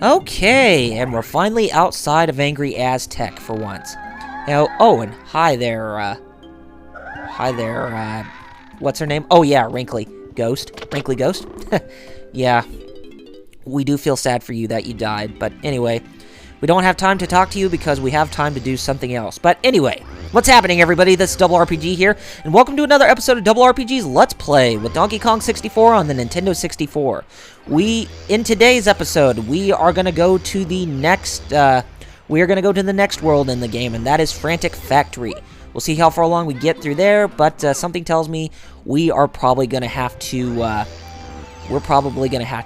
Okay, and we're finally outside of Angry Aztec for once. Now, oh, and hi there, what's her name? Oh yeah, Wrinkly Ghost. Yeah, we do feel sad for you that you died, but anyway, we don't have time to talk to you because we have time to do something else. But anyway, what's happening, everybody? This is Double RPG here, and welcome to another episode of Double RPG's Let's Play with Donkey Kong 64 on the Nintendo 64. In today's episode, we are going to go to the next, world in the game, and that is Frantic Factory. We'll see how far along we get through there, but something tells me we are probably going to have to,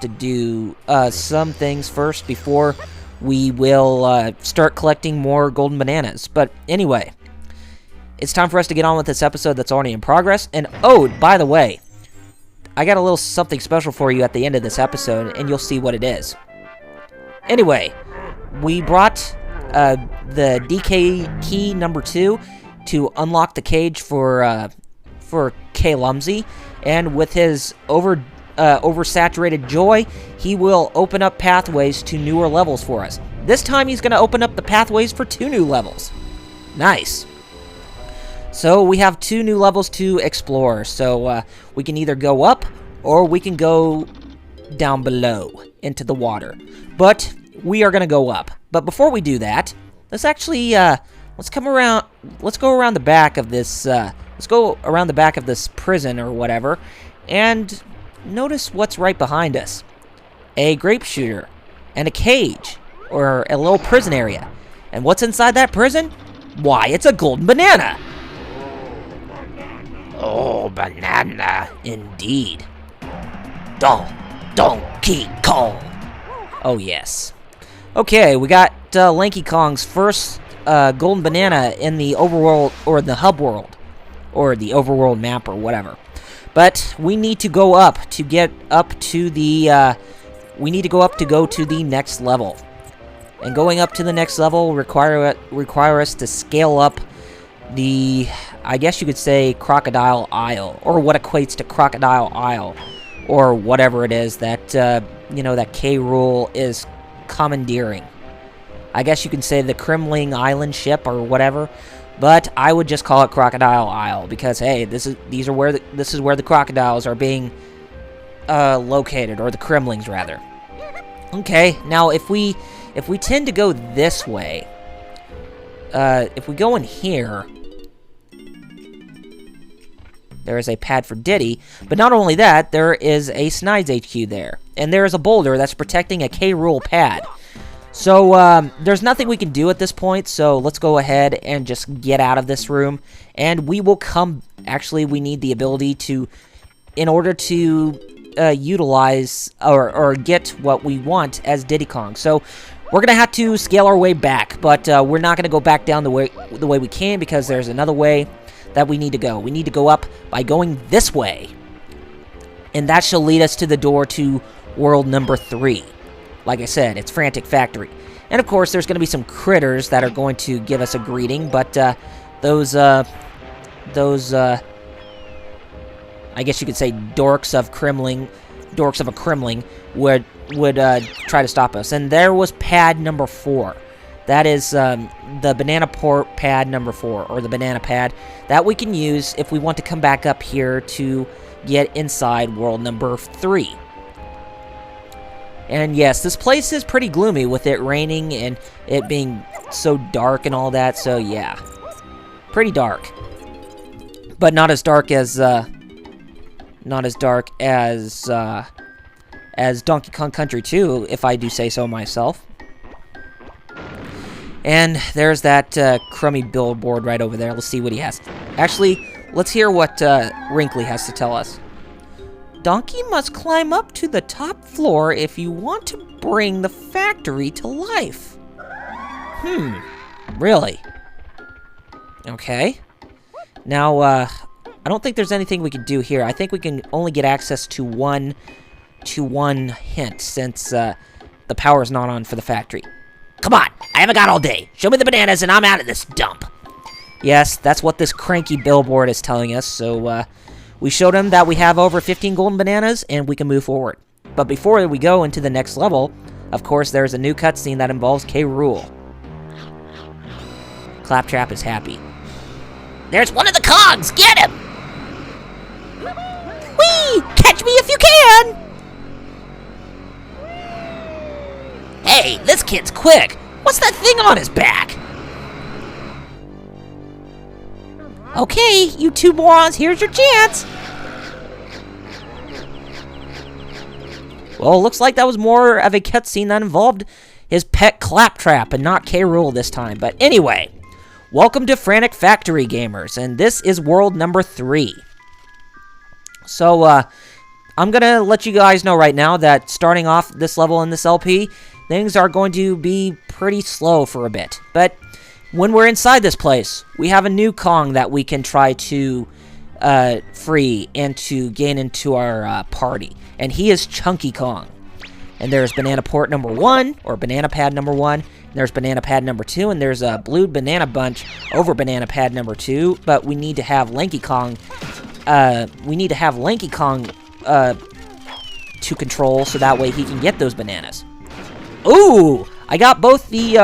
do some things first before we will start collecting more golden bananas. But anyway, it's time for us to get on with this episode that's already in progress. And oh, by the way, I got a little something special for you at the end of this episode, and you'll see what it is. Anyway, we brought the DK key number 2 to unlock the cage for K. Lumsy, and with his oversaturated joy, he will open up pathways to newer levels for us. This time he's going to open up the pathways for 2 new levels. Nice. So we have 2 new levels to explore, so we can either go up or we can go down below into the water. But we are going to go up. But before we do that, let's actually let's go around the back of this prison or whatever, and notice what's right behind us. A grape shooter and a cage, or a little prison area. And what's inside that prison? Why, it's a golden banana. Oh, banana, indeed. Donkey Kong. Oh, yes. Okay, we got Lanky Kong's first golden banana in the overworld, or the hub world, or the overworld map, or whatever. But we need to go up to get up to the, go to the next level. And going up to the next level require us to scale up the, I guess you could say, Crocodile Isle, or what equates to Crocodile Isle, or whatever it is that, that K. Rool is commandeering. I guess you can say the Kremling island ship, or whatever. But I would just call it Crocodile Isle because, hey, this is where the crocodiles are being located, or the Kremlings rather. Okay, now if we tend to go this way, if we go in here, there is a pad for Diddy. But not only that, there is a Snides HQ there, and there is a boulder that's protecting a K. Rool pad. So, there's nothing we can do at this point, so let's go ahead and just get out of this room, and we will come. Actually, we need the ability to, in order to utilize, or get what we want as Diddy Kong. So, we're going to have to scale our way back, but we're not going to go back down the way we can, because there's another way that we need to go. We need to go up by going this way, and that shall lead us to the door to world number 3. Like I said, it's Frantic Factory. And of course, there's going to be some critters that are going to give us a greeting, but those I guess you could say dorks of a Kremling would try to stop us. And there was pad number 4. That is the banana port pad number 4, or the banana pad that we can use if we want to come back up here to get inside world number 3. And yes, this place is pretty gloomy with it raining and it being so dark and all that, so yeah. Pretty dark. But not as dark as Donkey Kong Country 2, if I do say so myself. And there's that crummy billboard right over there. Let's see what he has. Actually, let's hear what Wrinkly has to tell us. Donkey must climb up to the top floor if you want to bring the factory to life. Really? Okay. Now, I don't think there's anything we can do here. I think we can only get access to one hint, since the power's not on for the factory. Come on, I haven't got all day. Show me the bananas and I'm out of this dump. Yes, that's what this cranky billboard is telling us, so, we showed him that we have over 15 golden bananas, and we can move forward. But before we go into the next level, Of course, there's a new cutscene that involves K. Rool. Claptrap is happy. There's one of the Kongs! Get him! Whee! Catch me if you can! Hey, this kid's quick! What's that thing on his back? Okay, you two morons, here's your chance! Well, looks like that was more of a cutscene that involved his pet Claptrap and not K. Rool this time. But anyway, welcome to Frantic Factory, gamers, and this is world number 3. So, I'm gonna let you guys know right now that starting off this level in this LP, things are going to be pretty slow for a bit. But when we're inside this place, we have a new Kong that we can try to free and to gain into our party. And he is Chunky Kong. And there's Banana Port number 1, or Banana Pad number 1. And there's Banana Pad number 2, and there's a blue Banana Bunch over Banana Pad number 2. But we need to have Lanky Kong. To control, so that way he can get those bananas. Ooh! I got both the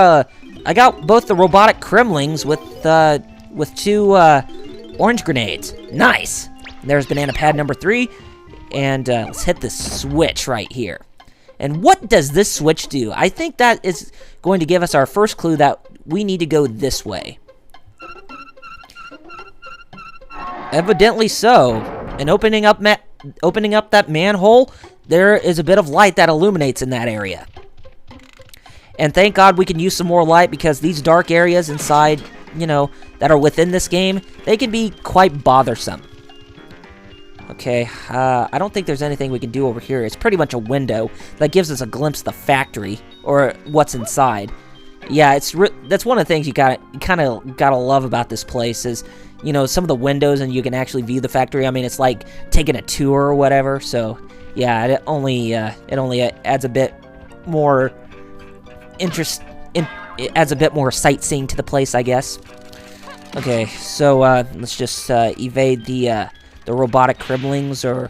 robotic Kremlings with 2 orange grenades. Nice. And there's Banana Pad number 3. And let's hit the switch right here. And what does this switch do? I think that is going to give us our first clue that we need to go this way. Evidently so. And opening up that manhole, there is a bit of light that illuminates in that area. And thank God we can use some more light, because these dark areas inside, you know, that are within this game, they can be quite bothersome. Okay, I don't think there's anything we can do over here. It's pretty much a window that gives us a glimpse of the factory, or what's inside. Yeah, that's one of the things you kind of gotta love about this place is, you know, some of the windows, and you can actually view the factory. I mean, it's like taking a tour or whatever. So, yeah, it only adds a bit more interest. It adds a bit more sightseeing to the place, I guess. Okay, so let's just evade the robotic Kremlings, or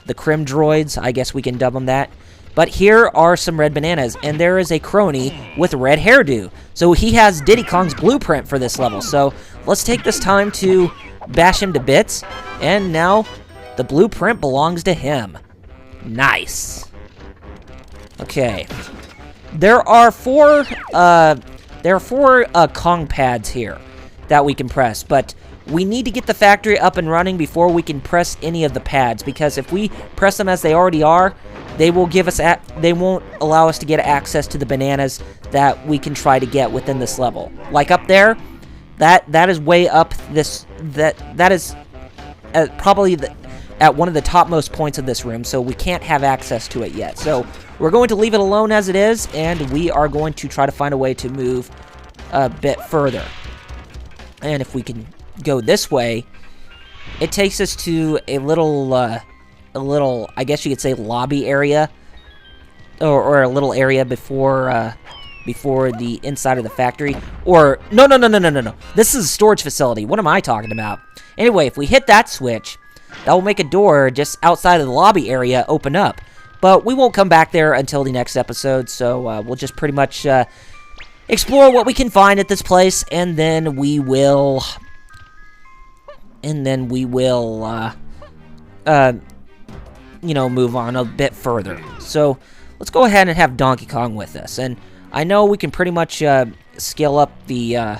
the Krim droids. I guess we can dub them that. But here are some red bananas, and there is a crony with a red hairdo. So he has Diddy Kong's blueprint for this level. So let's take this time to bash him to bits. And now the blueprint belongs to him. Nice. Okay. There are four Kong pads here that we can press, but we need to get the factory up and running before we can press any of the pads, because if we press them as they already are, they won't allow us to get access to the bananas that we can try to get within this level. Like up there, that is way up this that is probably at one of the topmost points of this room, so we can't have access to it yet. So we're going to leave it alone as it is, and we are going to try to find a way to move a bit further. And if we can go this way, it takes us to a little, I guess you could say, lobby area, or a little area before the inside of the factory. Or no. This is a storage facility. What am I talking about? Anyway, if we hit that switch, that will make a door just outside of the lobby area open up. But we won't come back there until the next episode, so we'll just pretty much explore what we can find at this place, and then we will you know, move on a bit further. So let's go ahead and have Donkey Kong with us. And I know we can pretty much scale up the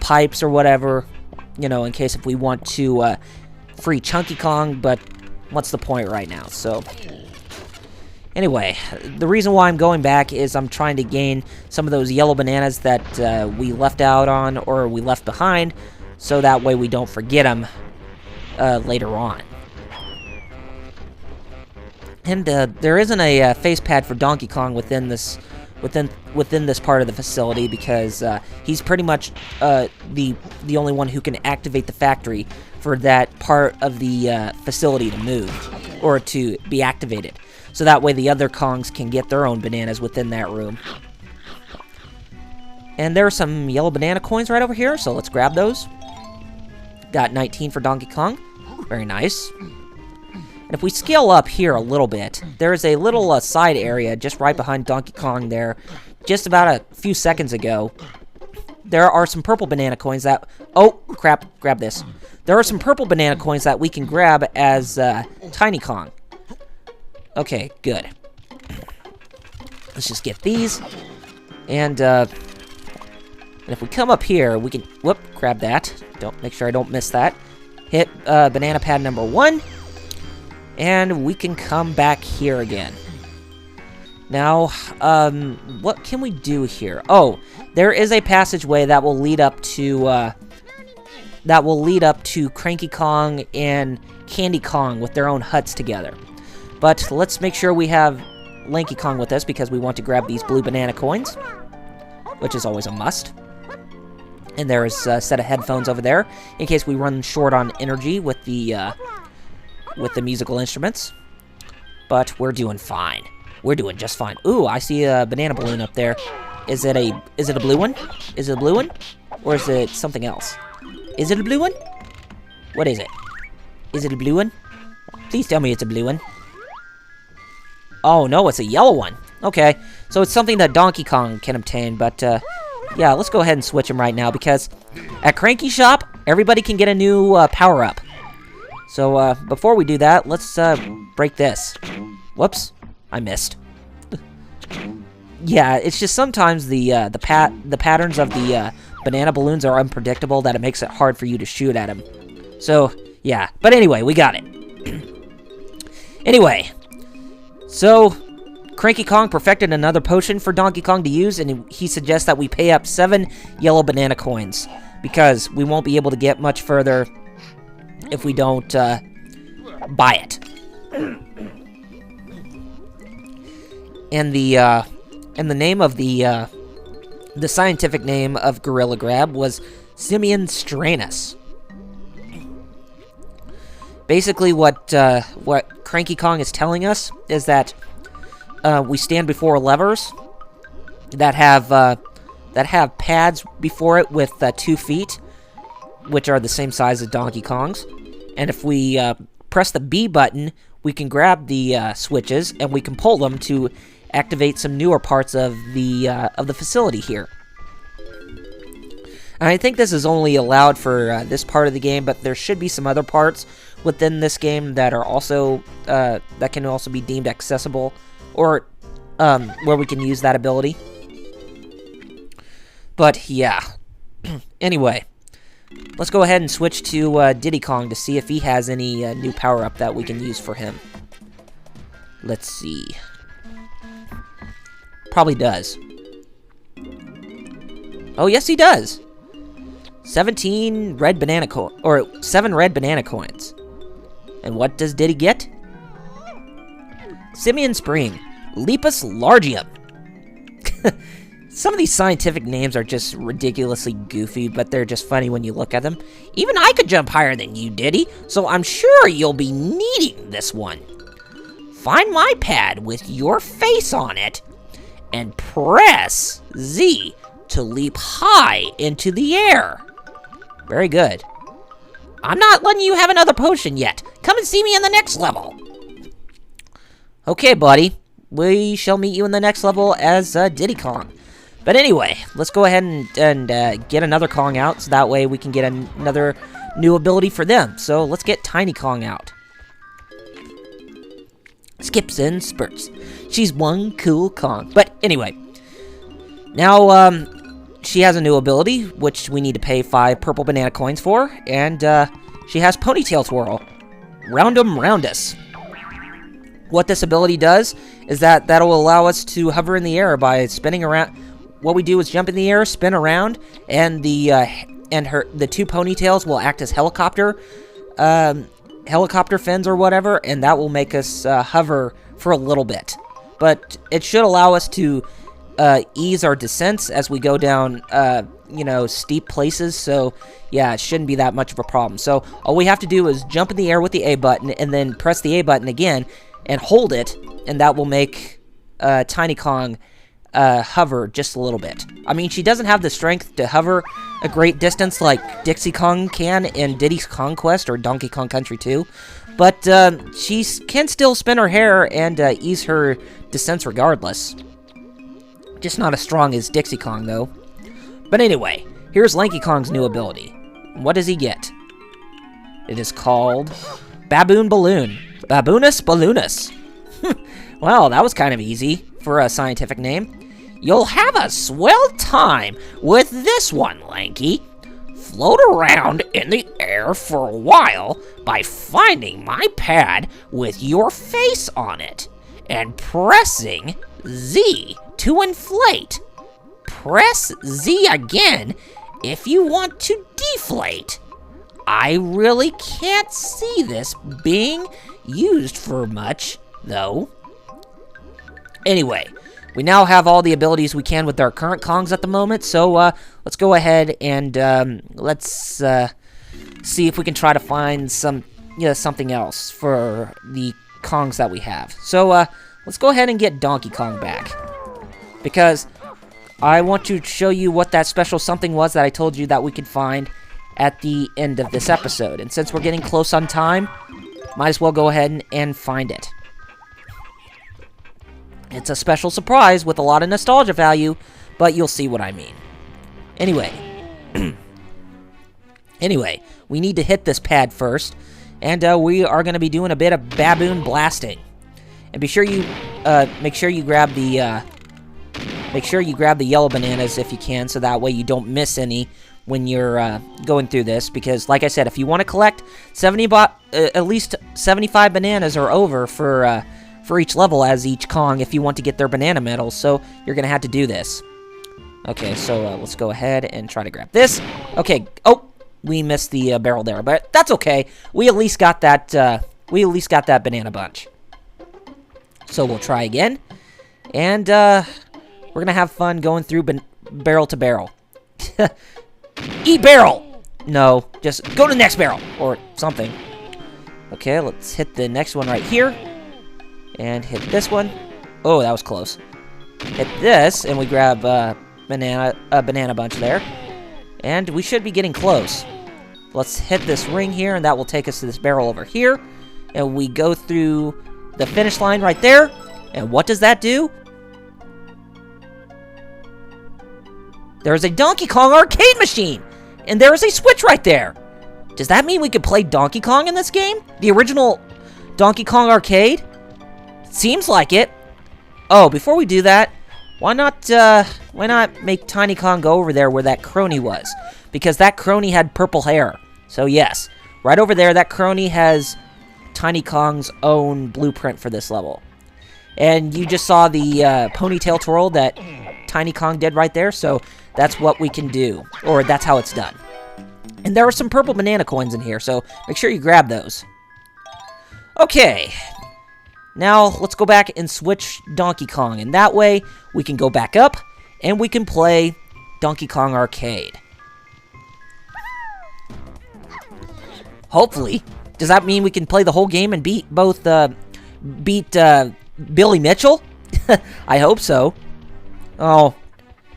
pipes or whatever, you know, in case if we want to free Chunky Kong, but what's the point right now? So anyway, the reason why I'm going back is I'm trying to gain some of those yellow bananas that we left out on, or we left behind, so that way we don't forget them later on. And there isn't a face pad for Donkey Kong within this part of the facility, because he's pretty much the only one who can activate the factory for that part of the facility to move, or to be activated. So that way the other Kongs can get their own bananas within that room. And there are some yellow banana coins right over here, so let's grab those. Got 19 for Donkey Kong. Very nice. And if we scale up here a little bit, there's a little side area just right behind Donkey Kong there. Just about a few seconds ago, there are some purple banana coins that... Oh, crap. Grab this. There are some purple banana coins that we can grab as Tiny Kong. Okay, good. Let's just get these. And if we come up here, we can... Whoop, grab that. Make sure I don't miss that. Hit banana pad number 1. And we can come back here again. Now, what can we do here? Oh, there is a passageway that will lead up to Cranky Kong and Candy Kong with their own huts together. But let's make sure we have Lanky Kong with us because we want to grab these blue banana coins, which is always a must. And there's a set of headphones over there in case we run short on energy with the musical instruments. But we're doing fine. We're doing just fine. Ooh, I see a banana balloon up there. Is it a blue one? Is it a blue one? Or is it something else? Is it a blue one? What is it? Is it a blue one? Please tell me it's a blue one. Oh, no, it's a yellow one. Okay, so it's something that Donkey Kong can obtain, but, yeah, let's go ahead and switch him right now, because at Cranky Shop, everybody can get a new power-up. So, before we do that, let's break this. Whoops, I missed. Yeah, it's just sometimes the patterns of the banana balloons are unpredictable that it makes it hard for you to shoot at them. So, yeah. But anyway, we got it. Anyway, so Cranky Kong perfected another potion for Donkey Kong to use, and he suggests that we pay up 7 yellow banana coins, because we won't be able to get much further if we don't buy it. And the name of the scientific name of Gorilla Grab was Simian stranus. Basically, what Cranky Kong is telling us is that we stand before levers that have pads before it with 2 feet, which are the same size as Donkey Kong's. And if we press the B button, we can grab the switches and we can pull them to activate some newer parts of the facility here. And I think this is only allowed for this part of the game, but there should be some other parts within this game that are also that can also be deemed accessible, or where we can use that ability. But yeah. Anyway, let's go ahead and switch to Diddy Kong to see if he has any new power-up that we can use for him. Let's see. Probably does. Oh, yes, he does. 7 red banana coins. And what does Diddy get? Simian Spring, Lepus Largium. Some of these scientific names are just ridiculously goofy, but they're just funny when you look at them. Even I could jump higher than you, Diddy, so I'm sure you'll be needing this one. Find my pad with your face on it, and press Z to leap high into the air. Very good. I'm not letting you have another potion yet. Come and see me in the next level. Okay, buddy. We shall meet you in the next level as Diddy Kong. But anyway, let's go ahead and get another Kong out, so that way we can get another new ability for them. So let's get Tiny Kong out. Skips and spurts. She's one cool Kong. But anyway, now she has a new ability, which we need to pay 5 purple banana coins for, and she has Ponytail Twirl. Roundum Roundus. What this ability does is that'll allow us to hover in the air by spinning around. What we do is jump in the air, spin around, and the 2 ponytails will act as helicopter fins or whatever, and that will make us hover for a little bit. But it should allow us to ease our descents as we go down, steep places. So yeah, it shouldn't be that much of a problem. So all we have to do is jump in the air with the A button, and then press the A button again and hold it, and that will make Tiny Kong hover just a little bit. I mean, she doesn't have the strength to hover a great distance like Dixie Kong can in Diddy's Kong Quest or Donkey Kong Country 2, but she can still spin her hair and ease her descents regardless. Just not as strong as Dixie Kong, though. But anyway, here's Lanky Kong's new ability. What does he get? It is called Baboon Balloon. Baboonus Balloonus. Well, that was kind of easy for a scientific name. You'll have a swell time with this one, Lanky. Float around in the air for a while by finding my pad with your face on it and pressing Z to inflate. Press Z again if you want to deflate. I really can't see this being used for much, though. Anyway, we now have all the abilities we can with our current Kongs at the moment, so let's go ahead and let's see if we can try to find something else for the Kongs that we have. So let's go ahead and get Donkey Kong back, because I want to show you what that special something was that I told you that we could find at the end of this episode. And since we're getting close on time, might as well go ahead and find it. It's a special surprise with a lot of nostalgia value, but you'll see what I mean. Anyway, we need to hit this pad first, and we are going to be doing a bit of baboon blasting. And be sure you make sure you grab the yellow bananas if you can, so that way you don't miss any when you're going through this. Because, like I said, if you want to collect at least 75 bananas or over for each level as each Kong, if you want to get their banana medals, so you're gonna have to do this. Okay, so let's go ahead and try to grab this. Okay. Oh, we missed the barrel there, but that's okay. We at least got that. We at least got that banana bunch. So we'll try again, and we're gonna have fun going through barrel to barrel. Eat barrel! No, just go to the next barrel or something. Okay, let's hit the next one right here. And hit this one. Oh, that was close. Hit this, and we grab a banana bunch there. And we should be getting close. Let's hit this ring here, and that will take us to this barrel over here. And we go through the finish line right there. And what does that do? There's a Donkey Kong arcade machine! And there is a switch right there! Does that mean we could play Donkey Kong in this game? The original Donkey Kong arcade? Seems like it. Oh, before we do that, why not make Tiny Kong go over there where that crony was? Because that crony had purple hair. So yes, right over there, that crony has Tiny Kong's own blueprint for this level. And you just saw the ponytail twirl that Tiny Kong did right there, so that's what we can do. Or that's how it's done. And there are some purple banana coins in here, so make sure you grab those. Okay. Now, let's go back and switch Donkey Kong, and that way, we can go back up, and we can play Donkey Kong Arcade. Hopefully. Does that mean we can play the whole game and beat Billy Mitchell? I hope so. Oh,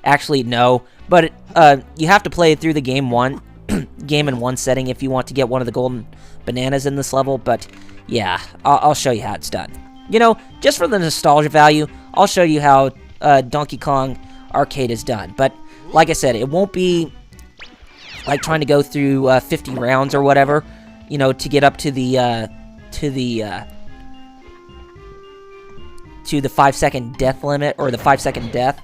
actually, no. But you have to play it through the game in one setting if you want to get one of the golden bananas in this level, but yeah, I'll show you how it's done. You know, just for the nostalgia value, I'll show you how Donkey Kong Arcade is done. But like I said, it won't be like trying to go through 50 rounds or whatever, you know, to get up to the 5-second death limit, or the 5-second death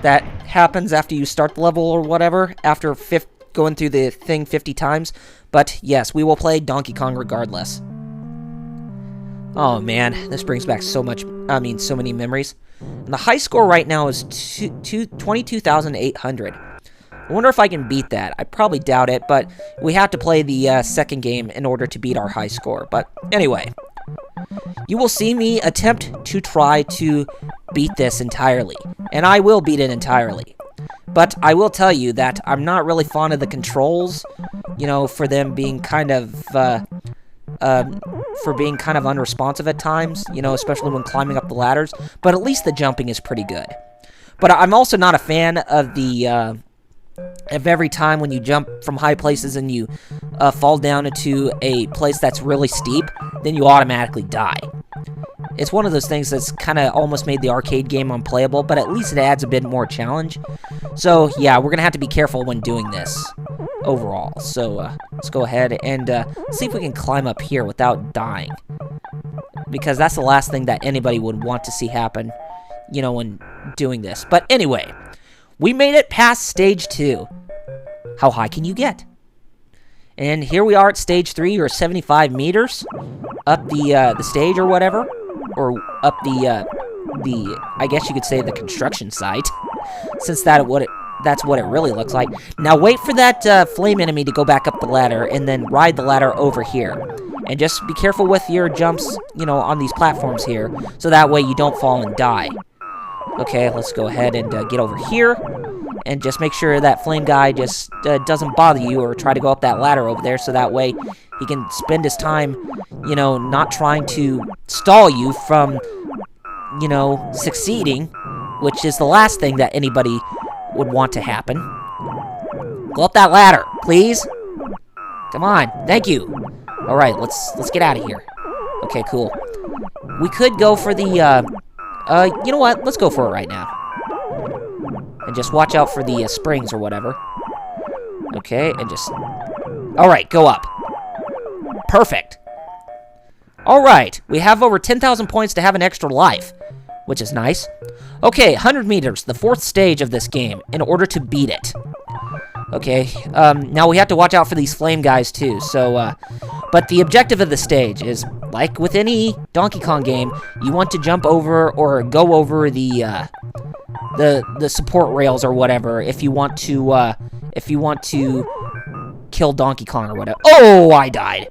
that happens after you start the level or whatever, after going through the thing 50 times. But yes, we will play Donkey Kong regardless. Oh man, this brings back so many memories. And the high score right now is 22,800. I wonder if I can beat that. I probably doubt it, but we have to play the second game in order to beat our high score. But anyway, you will see me attempt to try to beat this entirely. And I will beat it entirely. But I will tell you that I'm not really fond of the controls, you know, for them being kind of unresponsive at times, you know, especially when climbing up the ladders, but at least the jumping is pretty good. But I'm also not a fan of the of every time when you jump from high places and you fall down into a place that's really steep, then you automatically die. It's one of those things that's kind of almost made the arcade game unplayable, but at least it adds a bit more challenge. So, yeah, we're going to have to be careful when doing this overall. So, let's go ahead and see if we can climb up here without dying. Because that's the last thing that anybody would want to see happen, you know, when doing this. But anyway, we made it past stage 2. How high can you get? And here we are at stage 3, or 75 meters up the stage or whatever. Or up the I guess you could say the construction site, since that's what it really looks like. Now wait for that flame enemy to go back up the ladder, and then ride the ladder over here. And just be careful with your jumps, you know, on these platforms here, so that way you don't fall and die. Okay, let's go ahead and get over here, and just make sure that flame guy just doesn't bother you or try to go up that ladder over there, so that way he can spend his time, you know, not trying to stall you from, you know, succeeding, which is the last thing that anybody would want to happen. Go up that ladder, please. Come on, thank you. All right, let's get out of here. Okay, cool. We could go for the, you know what? Let's go for it right now. And just watch out for the springs or whatever. Okay, and just... All right, go up. Perfect. All right, we have over 10,000 points to have an extra life, which is nice. Okay, 100 meters, the 4th stage of this game, in order to beat it. Okay, now we have to watch out for these flame guys too, so, but the objective of the stage is, like with any Donkey Kong game, you want to jump over or go over the support rails or whatever if you want to kill Donkey Kong or whatever. Oh, I died.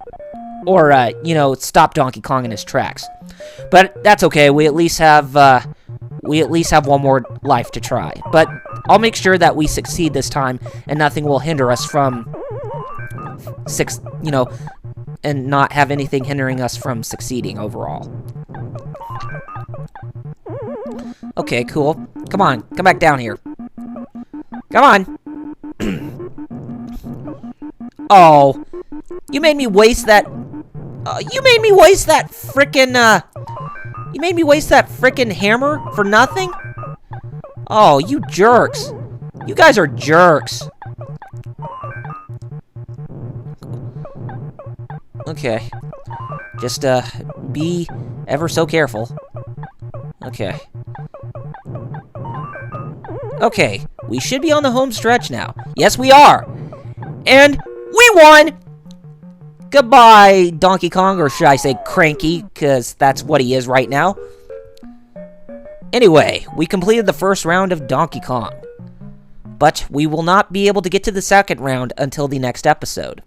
Or, you know, stop Donkey Kong in his tracks. But that's okay, we at least have one more life to try. But I'll make sure that we succeed this time, and nothing will hinder us from, and not have anything hindering us from succeeding overall. Okay, cool. Come on, come back down here. Come on. Oh, you made me waste that. You made me waste that frickin'. You made me waste that frickin' hammer for nothing? Oh, you jerks. You guys are jerks. Okay. Just, be ever so careful. Okay. Okay, we should be on the home stretch now. Yes, we are. And we won! Goodbye, Donkey Kong, or should I say Cranky, because that's what he is right now. Anyway, we completed the first round of Donkey Kong. But we will not be able to get to the second round until the next episode.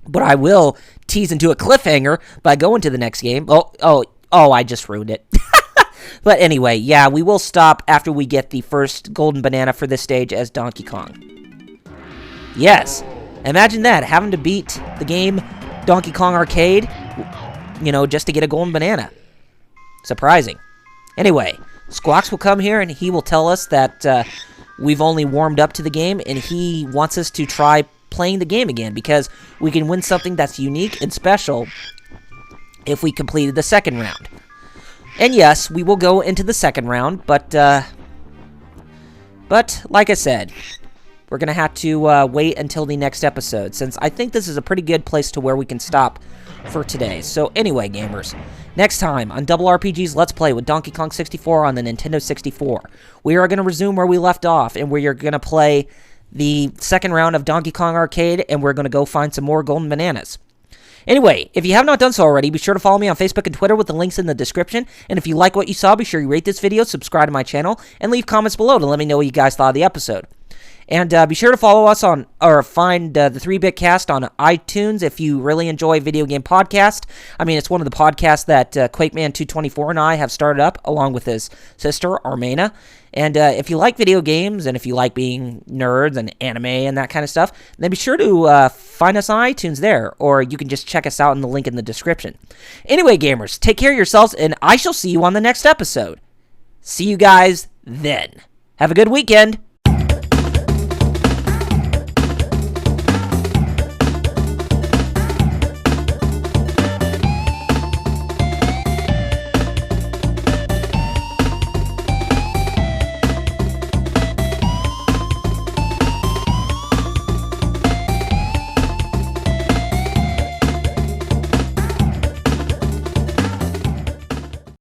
But I will tease into a cliffhanger by going to the next game. Oh, I just ruined it. But anyway, yeah, we will stop after we get the first golden banana for this stage as Donkey Kong. Yes, imagine that, having to beat the game Donkey Kong Arcade, you know, just to get a golden banana. Surprising. Anyway, Squawks will come here and he will tell us that we've only warmed up to the game and he wants us to try playing the game again because we can win something that's unique and special if we completed the second round. And yes, we will go into the second round, but like I said, we're going to have to wait until the next episode, since I think this is a pretty good place to where we can stop for today. So anyway, gamers, next time on Double RPG's Let's Play with Donkey Kong 64 on the Nintendo 64, we are going to resume where we left off, and we are going to play the second round of Donkey Kong Arcade, and we're going to go find some more golden bananas. Anyway, if you have not done so already, be sure to follow me on Facebook and Twitter with the links in the description. And if you like what you saw, be sure you rate this video, subscribe to my channel, and leave comments below to let me know what you guys thought of the episode. And be sure to follow us on, or find the 3-Bit Cast on iTunes if you really enjoy video game podcast. I mean, it's one of the podcasts that Quakeman224 and I have started up, along with his sister, Armena. And if you like video games, and if you like being nerds and anime and that kind of stuff, then be sure to find us on iTunes there, or you can just check us out in the link in the description. Anyway, gamers, take care of yourselves, and I shall see you on the next episode. See you guys then. Have a good weekend.